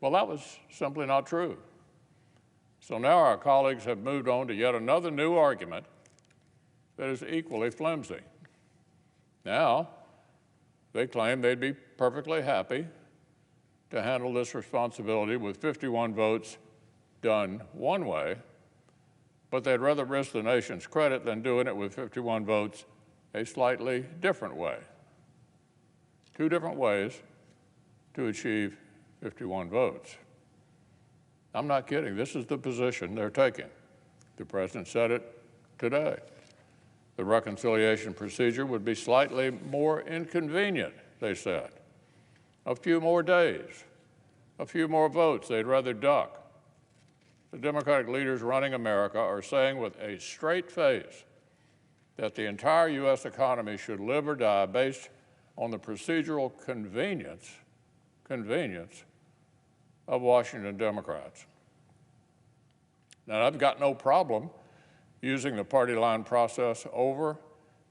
Well, that was simply not true. So now our colleagues have moved on to yet another new argument that is equally flimsy. Now, they claim they'd be perfectly happy to handle this responsibility with 51 votes done one way, but they'd rather risk the nation's credit than doing it with 51 votes a slightly different way. Two different ways to achieve 51 votes. I'm not kidding. This is the position they're taking. The president said it today. The reconciliation procedure would be slightly more inconvenient, they said. A few more days, a few more votes they'd rather duck. The Democratic leaders running America are saying with a straight face that the entire U.S. economy should live or die based on the procedural convenience of Washington Democrats. Now, I've got no problem using the party line process over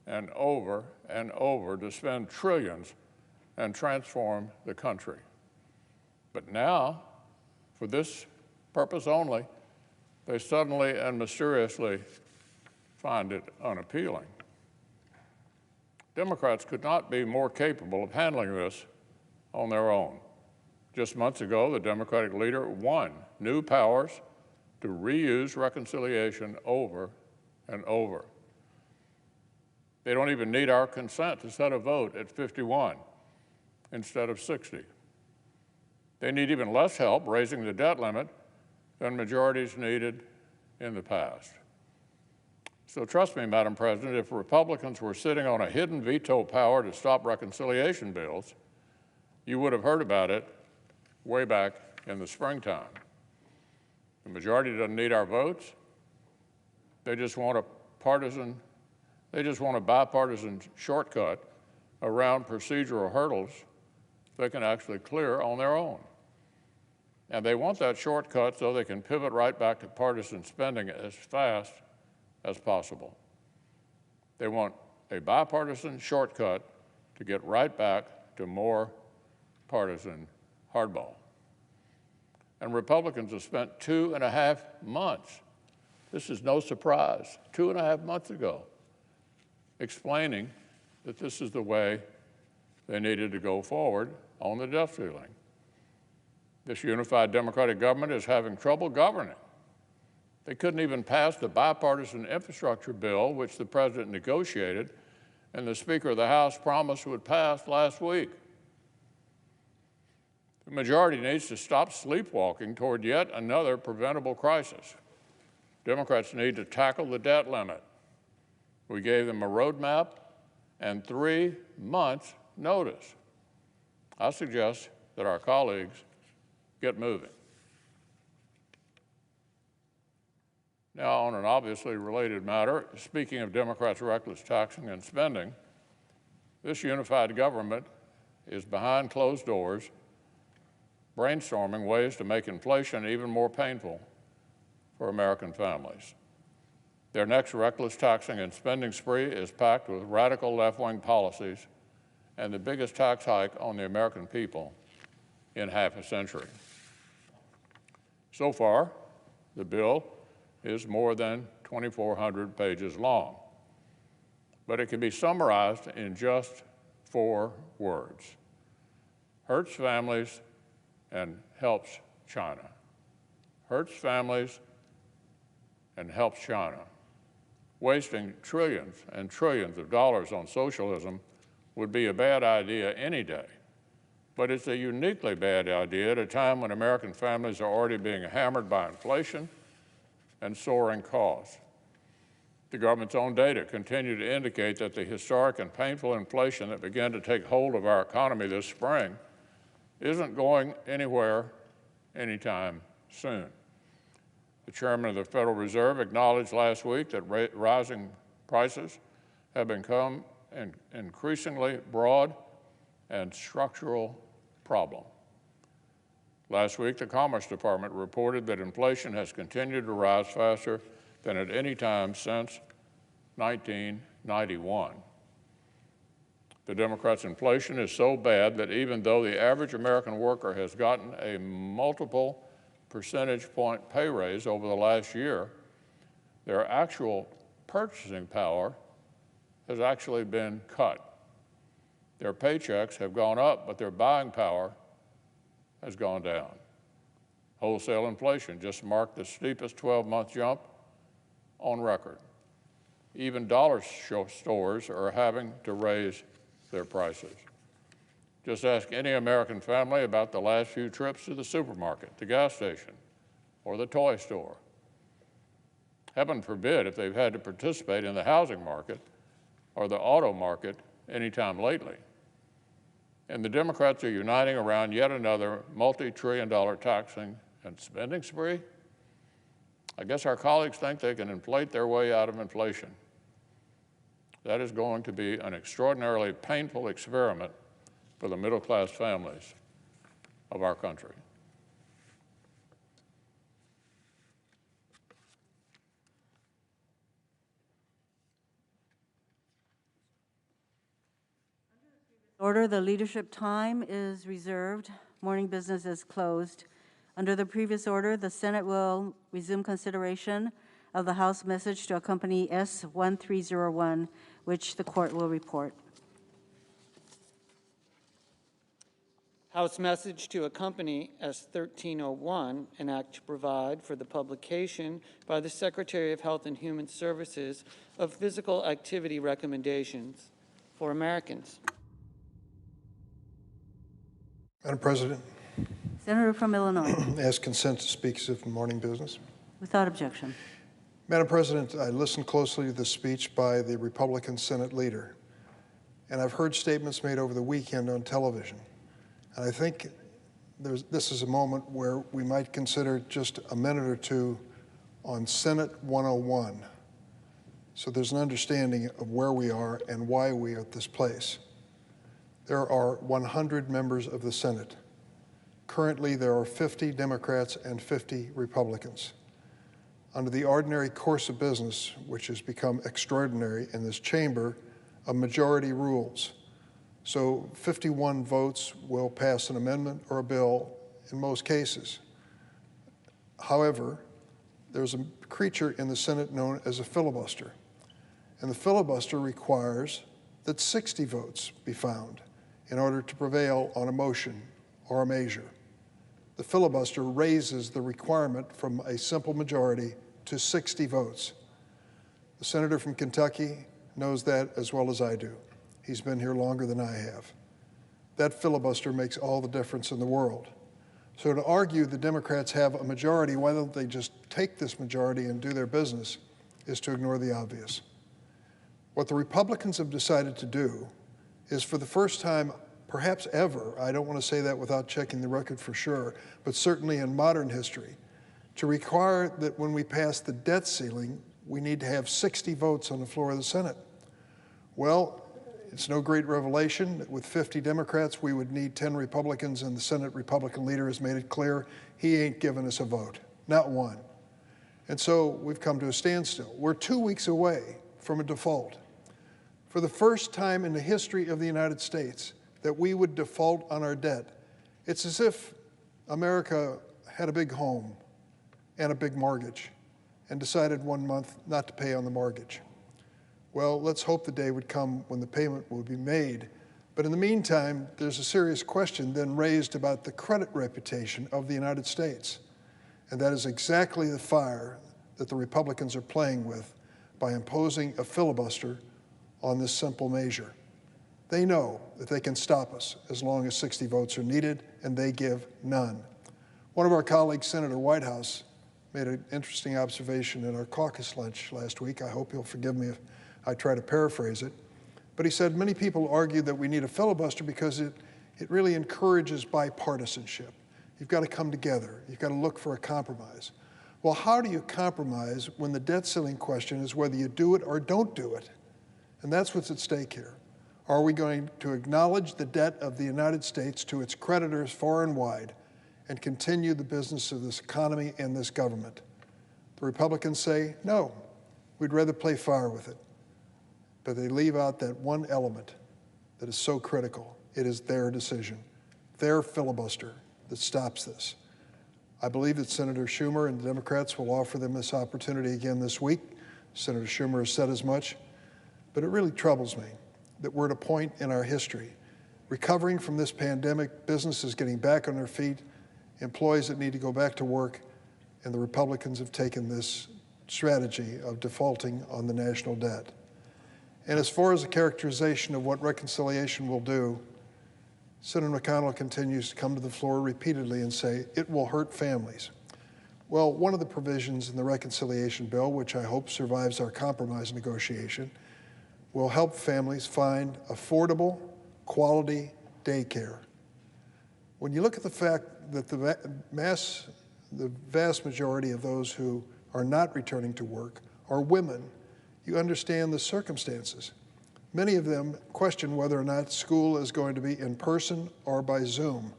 and over and over to spend trillions and transform the country. But now, for this purpose only, they suddenly and mysteriously find it unappealing. Democrats could not be more capable of handling this on their own. Just months ago, the Democratic leader won new powers to reuse reconciliation over and over. They don't even need our consent to set a vote at 51 instead of 60. They need even less help raising the debt limit than majorities needed in the past. So trust me, Madam President, if Republicans were sitting on a hidden veto power to stop reconciliation bills, you would have heard about it way back in the springtime. The majority doesn't need our votes. They just want a bipartisan shortcut around procedural hurdles they can actually clear on their own. And they want that shortcut so they can pivot right back to partisan spending as fast as possible. They want a bipartisan shortcut to get right back to more partisan hardball. And Republicans have spent 2.5 months, this is no surprise, 2.5 months ago, explaining that this is the way they needed to go forward on the debt ceiling. This unified Democratic government is having trouble governing. They couldn't even pass the bipartisan infrastructure bill, which the president negotiated and the Speaker of the House promised would pass last week. The majority needs to stop sleepwalking toward yet another preventable crisis. Democrats need to tackle the debt limit. We gave them a roadmap and 3 months' notice. I suggest that our colleagues get moving. Now, on an obviously related matter, speaking of Democrats' reckless taxing and spending, this unified government is behind closed doors brainstorming ways to make inflation even more painful for American families. Their next reckless taxing and spending spree is packed with radical left-wing policies and the biggest tax hike on the American people in half a century. So far, the bill is more than 2,400 pages long, but it can be summarized in just 4 words: hurts families and helps China. Hurts families and helps China. Wasting trillions and trillions of dollars on socialism would be a bad idea any day, but it's a uniquely bad idea at a time when American families are already being hammered by inflation and soaring costs. The government's own data continue to indicate that the historic and painful inflation that began to take hold of our economy this spring isn't going anywhere anytime soon. The chairman of the Federal Reserve acknowledged last week that rising prices have become an increasingly broad and structural problem. Last week, the Commerce Department reported that inflation has continued to rise faster than at any time since 1991. The Democrats' inflation is so bad that even though the average American worker has gotten a multiple percentage point pay raise over the last year, their actual purchasing power has actually been cut. Their paychecks have gone up, but their buying power has gone down. Wholesale inflation just marked the steepest 12-month jump on record. Even dollar stores are having to raise their prices. Just ask any American family about the last few trips to the supermarket, the gas station, or the toy store. Heaven forbid if they've had to participate in the housing market or the auto market anytime lately. And the Democrats are uniting around yet another multi-trillion-dollar taxing and spending spree. I guess our colleagues think they can inflate their way out of inflation. That is going to be an extraordinarily painful experiment for the middle-class families of our country. Order, the leadership time is reserved. Morning business is closed. Under the previous order, the Senate will resume consideration of the House message to accompany S-1301, which the court will report. House message to accompany S-1301, an act to provide for the publication by the Secretary of Health and Human Services of physical activity recommendations for Americans. Madam President, Senator from Illinois. ask consent to speak of morning business. Without objection. Madam President, I listened closely to the speech by the Republican Senate leader, and I've heard statements made over the weekend on television. And I think this is a moment where we might consider just a minute or two on Senate 101, so there's an understanding of where we are and why we are at this place. There are 100 members of the Senate. Currently, there are 50 Democrats and 50 Republicans. Under the ordinary course of business, which has become extraordinary in this chamber, a majority rules. So 51 votes will pass an amendment or a bill in most cases. However, there's a creature in the Senate known as a filibuster. And the filibuster requires that 60 votes be found in order to prevail on a motion or a measure. The filibuster raises the requirement from a simple majority to 60 votes. The senator from Kentucky knows that as well as I do. He's been here longer than I have. That filibuster makes all the difference in the world. So to argue the Democrats have a majority, why don't they just take this majority and do their business, is to ignore the obvious. What the Republicans have decided to do is, for the first time, perhaps ever, I don't want to say that without checking the record for sure, but certainly in modern history, to require that when we pass the debt ceiling, we need to have 60 votes on the floor of the Senate. Well, it's no great revelation that with 50 Democrats, we would need 10 Republicans, and the Senate Republican leader has made it clear he ain't giving us a vote, not one. And so we've come to a standstill. We're 2 weeks away from a default. For the first time in the history of the United States, that we would default on our debt. It's as if America had a big home and a big mortgage and decided one month not to pay on the mortgage. Well, let's hope the day would come when the payment will be made. But in the meantime, there's a serious question then raised about the credit reputation of the United States. And that is exactly the fire that the Republicans are playing with by imposing a filibuster on this simple measure. They know that they can stop us as long as 60 votes are needed, and they give none. One of our colleagues, Senator Whitehouse, made an interesting observation at our caucus lunch last week. I hope you'll forgive me if I try to paraphrase it. But he said many people argue that we need a filibuster because it really encourages bipartisanship. You've got to come together. You've got to look for a compromise. Well, how do you compromise when the debt ceiling question is whether you do it or don't do it? And that's what's at stake here. Are we going to acknowledge the debt of the United States to its creditors far and wide and continue the business of this economy and this government? The Republicans say, no, we'd rather play fire with it. But they leave out that one element, that is so critical. It is their decision, their filibuster that stops this. I believe that Senator Schumer and the Democrats will offer them this opportunity again this week. Senator Schumer has said as much, but it really troubles me that we're at a point in our history, recovering from this pandemic, businesses getting back on their feet, employees that need to go back to work, and the Republicans have taken this strategy of defaulting on the national debt. And as far as the characterization of what reconciliation will do, Senator McConnell continues to come to the floor repeatedly and say, it will hurt families. Well, one of the provisions in the reconciliation bill, which I hope survives our compromise negotiation, will help families find affordable, quality daycare. When you look at the fact that the vast majority of those who are not returning to work are women, you understand the circumstances. Many of them question whether or not school is going to be in person or by Zoom.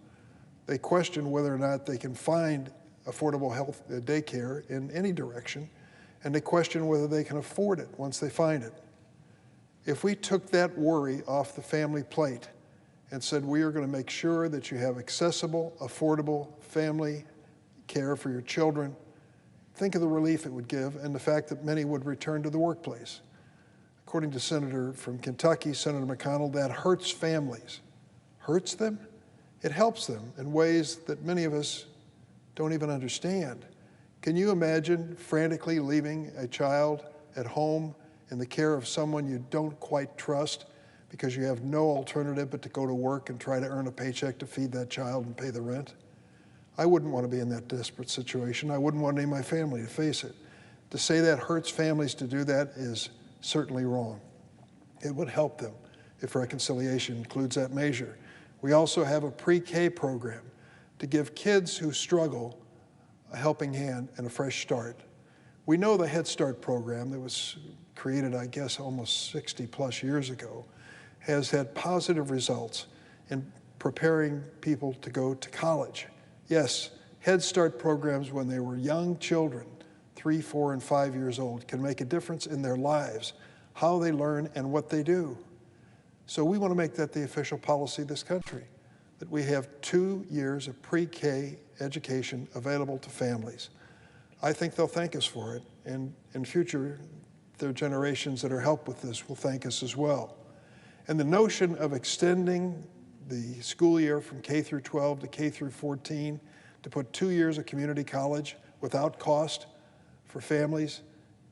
They question whether or not they can find affordable health daycare in any direction, and they question whether they can afford it once they find it. If we took that worry off the family plate and said we are going to make sure that you have accessible, affordable family care for your children, think of the relief it would give and the fact that many would return to the workplace. According to Senator from Kentucky, Senator McConnell, that hurts families. Hurts them? It helps them in ways that many of us don't even understand. Can you imagine frantically leaving a child at home in the care of someone you don't quite trust because you have no alternative but to go to work and try to earn a paycheck to feed that child and pay the rent? I wouldn't want to be in that desperate situation. I wouldn't want any of my family to face it. To say that hurts families to do that is certainly wrong. It would help them if reconciliation includes that measure. We also have a pre-K program to give kids who struggle a helping hand and a fresh start. We know the Head Start program that was created, I guess, almost 60 plus years ago, has had positive results in preparing people to go to college. Yes, Head Start programs when they were young children, 3, 4, and 5 years old, can make a difference in their lives, how they learn and what they do. So we want to make that the official policy of this country, that we have 2 years of pre-K education available to families. I think they'll thank us for it, and in future, their generations that are helped with this will thank us as well. And the notion of extending the school year from K through 12 to K through 14 to put 2 years of community college without cost for families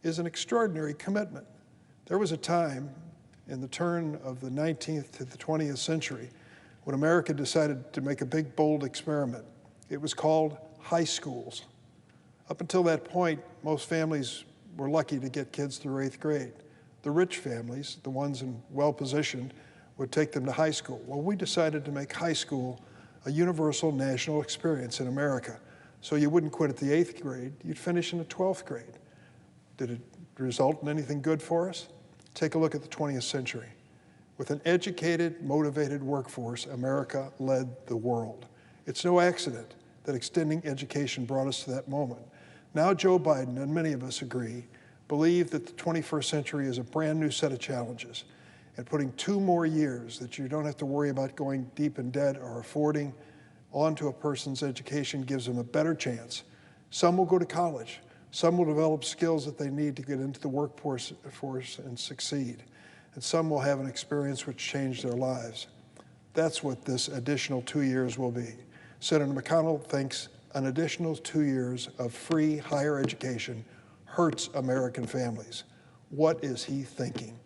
is an extraordinary commitment. There was a time in the turn of the 19th to the 20th century when America decided to make a big, bold experiment. It was called high schools. Up until that point, most families were lucky to get kids through 8th grade. The rich families, the ones in well-positioned, would take them to high school. Well, we decided to make high school a universal national experience in America. So you wouldn't quit at the 8th grade, you'd finish in the 12th grade. Did it result in anything good for us? Take a look at the 20th century. With an educated, motivated workforce, America led the world. It's no accident that extending education brought us to that moment. Now Joe Biden, and many of us agree, believe that the 21st century is a brand new set of challenges. And putting 2 more years that you don't have to worry about going deep in debt or affording onto a person's education gives them a better chance. Some will go to college. Some will develop skills that they need to get into the workforce and succeed. And some will have an experience which changed their lives. That's what this additional 2 years will be. Senator McConnell thinks an additional 2 years of free higher education hurts American families. What is he thinking?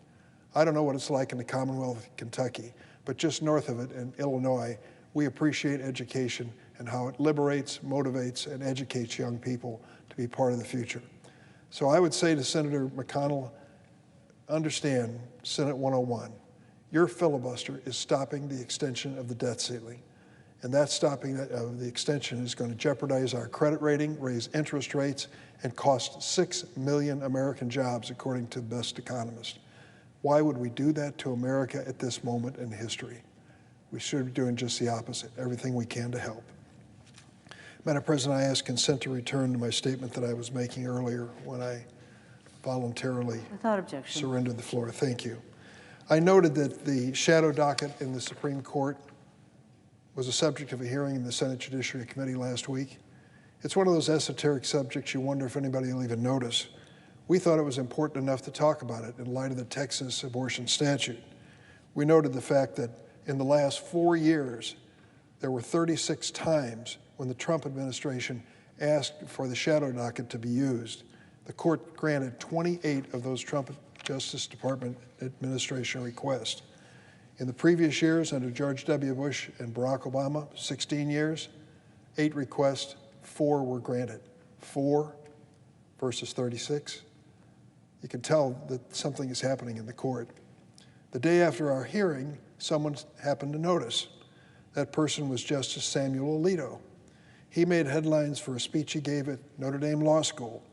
I don't know what it's like in the Commonwealth of Kentucky, but just north of it in Illinois, we appreciate education and how it liberates, motivates, and educates young people to be part of the future. So I would say to Senator McConnell, understand Senate 101. Your filibuster is stopping the extension of the debt ceiling. And that stopping of the extension is going to jeopardize our credit rating, raise interest rates, and cost 6 million American jobs, according to the best economists. Why would we do that to America at this moment in history? We should be doing just the opposite, everything we can to help. Madam President, I ask consent to return to my statement that I was making earlier when I voluntarily Without objection. surrendered the floor. Thank you. I noted that the shadow docket in the Supreme Court was a subject of a hearing in the Senate Judiciary Committee last week. It's one of those esoteric subjects you wonder if anybody will even notice. We thought it was important enough to talk about it in light of the Texas abortion statute. We noted the fact that in the last 4 years, there were 36 times when the Trump administration asked for the shadow docket to be used. The court granted 28 of those Trump Justice Department administration requests. In the previous years, under George W. Bush and Barack Obama, 16 years, 8 requests, 4 were granted. 4 versus 36. You can tell that something is happening in the court. The day after our hearing, someone happened to notice. That person was Justice Samuel Alito. He made headlines for a speech he gave at Notre Dame Law School,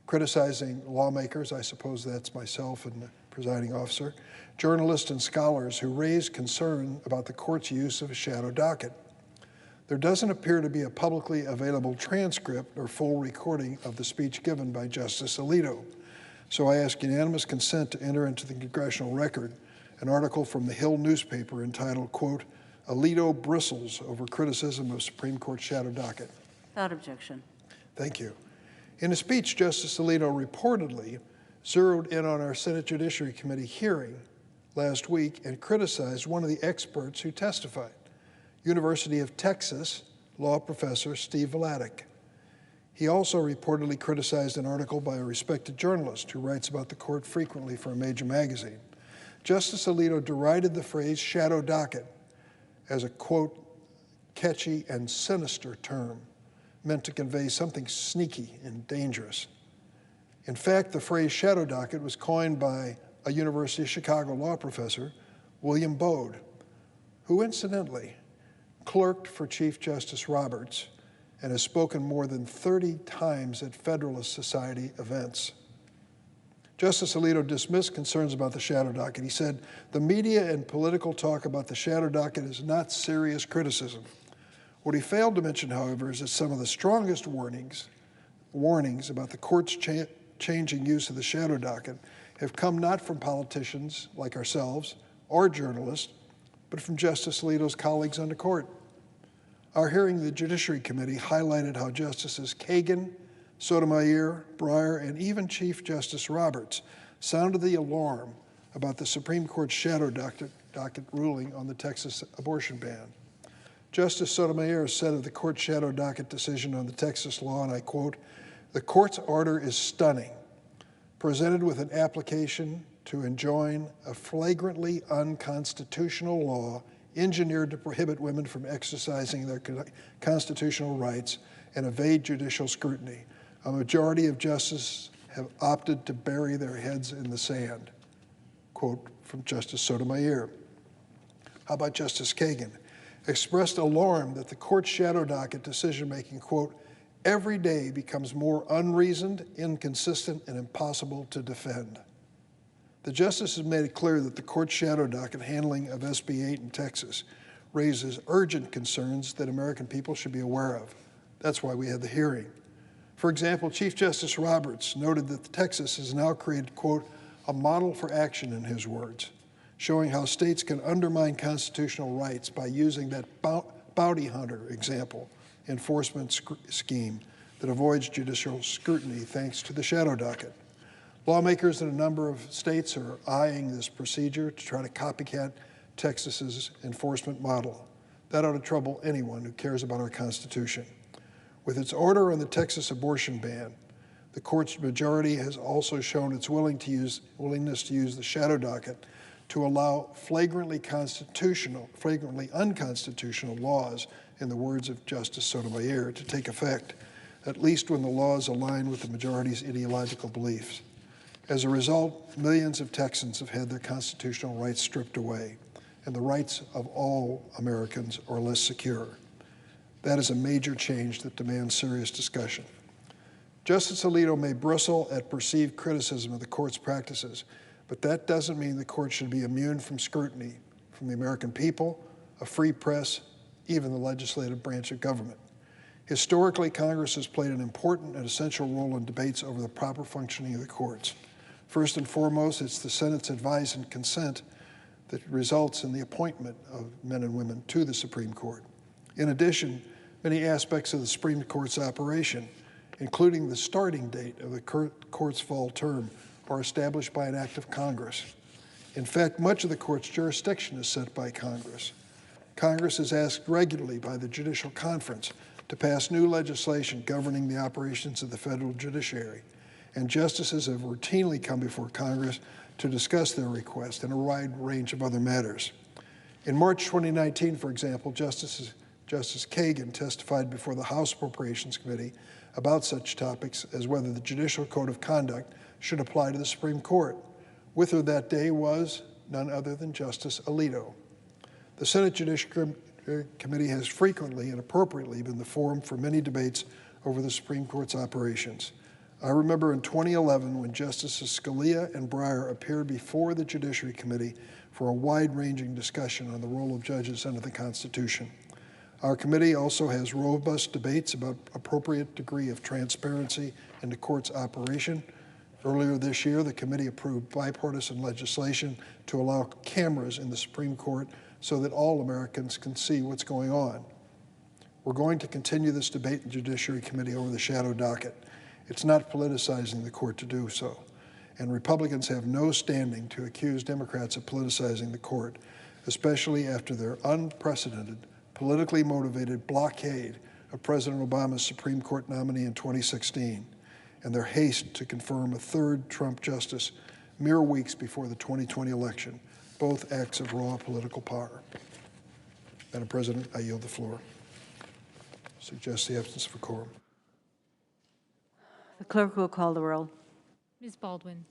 criticizing lawmakers, I suppose that's myself and the presiding officer, journalists and scholars who raised concern about the court's use of a shadow docket. There doesn't appear to be a publicly available transcript or full recording of the speech given by Justice Alito. So I ask unanimous consent to enter into the congressional record an article from the Hill newspaper entitled, quote, "Alito bristles over criticism of Supreme Court shadow docket." Without objection. Thank you. In a speech, Justice Alito reportedly zeroed in on our Senate Judiciary Committee hearing last week and criticized one of the experts who testified, University of Texas law professor Steve Vladeck. He also reportedly criticized an article by a respected journalist who writes about the court frequently for a major magazine. Justice Alito derided the phrase shadow docket as a, quote, catchy and sinister term meant to convey something sneaky and dangerous. In fact, the phrase shadow docket was coined by a University of Chicago law professor, William Bode, who incidentally clerked for Chief Justice Roberts and has spoken more than 30 times at Federalist Society events. Justice Alito dismissed concerns about the shadow docket. He said, "The media and political talk about the shadow docket is not serious criticism." What he failed to mention, however, is that some of the strongest warnings about the court's changing use of the shadow docket have come not from politicians like ourselves or journalists, but from Justice Alito's colleagues on the court. Our hearing in the Judiciary Committee highlighted how Justices Kagan, Sotomayor, Breyer, and even Chief Justice Roberts sounded the alarm about the Supreme Court's shadow docket ruling on the Texas abortion ban. Justice Sotomayor said of the court's shadow docket decision on the Texas law, and I quote, "The court's order is stunning, presented with an application to enjoin a flagrantly unconstitutional law engineered to prohibit women from exercising their constitutional rights and evade judicial scrutiny. A majority of justices have opted to bury their heads in the sand." Quote from Justice Sotomayor. How about Justice Kagan? Expressed alarm that the court's shadow docket decision-making, quote, "every day becomes more unreasoned, inconsistent, and impossible to defend." The justices made it clear that the court's shadow docket handling of SB 8 in Texas raises urgent concerns that American people should be aware of. That's why we had the hearing. For example, Chief Justice Roberts noted that Texas has now created, quote, "a model for action," in his words, showing how states can undermine constitutional rights by using that bounty hunter example enforcement scheme that avoids judicial scrutiny thanks to the shadow docket. Lawmakers in a number of states are eyeing this procedure to try to copycat Texas's enforcement model. That ought to trouble anyone who cares about our Constitution. With its order on the Texas abortion ban, the court's majority has also shown its willingness to use the shadow docket to allow flagrantly unconstitutional laws, in the words of Justice Sotomayor, to take effect, at least when the laws align with the majority's ideological beliefs. As a result, millions of Texans have had their constitutional rights stripped away, and the rights of all Americans are less secure. That is a major change that demands serious discussion. Justice Alito may bristle at perceived criticism of the court's practices, but that doesn't mean the court should be immune from scrutiny from the American people, a free press, even the legislative branch of government. Historically, Congress has played an important and essential role in debates over the proper functioning of the courts. First and foremost, it's the Senate's advice and consent that results in the appointment of men and women to the Supreme Court. In addition, many aspects of the Supreme Court's operation, including the starting date of the court's fall term, are established by an act of Congress. In fact, much of the court's jurisdiction is set by Congress. Congress is asked regularly by the Judicial Conference to pass new legislation governing the operations of the federal judiciary, and justices have routinely come before Congress to discuss their request and a wide range of other matters. In March 2019, for example, Justice Kagan testified before the House Appropriations Committee about such topics as whether the Judicial Code of Conduct should apply to the Supreme Court. With her that day was none other than Justice Alito. The Senate Judiciary Committee has frequently and appropriately been the forum for many debates over the Supreme Court's operations. I remember in 2011 when Justices Scalia and Breyer appeared before the Judiciary Committee for a wide-ranging discussion on the role of judges under the Constitution. Our committee also has robust debates about appropriate degree of transparency in the court's operation. Earlier this year, the committee approved bipartisan legislation to allow cameras in the Supreme Court so that all Americans can see what's going on. We're going to continue this debate in the Judiciary Committee over the shadow docket. It's not politicizing the court to do so, and Republicans have no standing to accuse Democrats of politicizing the court, especially after their unprecedented, politically motivated blockade of President Obama's Supreme Court nominee in 2016, and their haste to confirm a third Trump justice mere weeks before the 2020 election, both acts of raw political power. Madam President, I yield the floor. Suggest the absence of a quorum. The clerk will call the roll. Ms. Baldwin.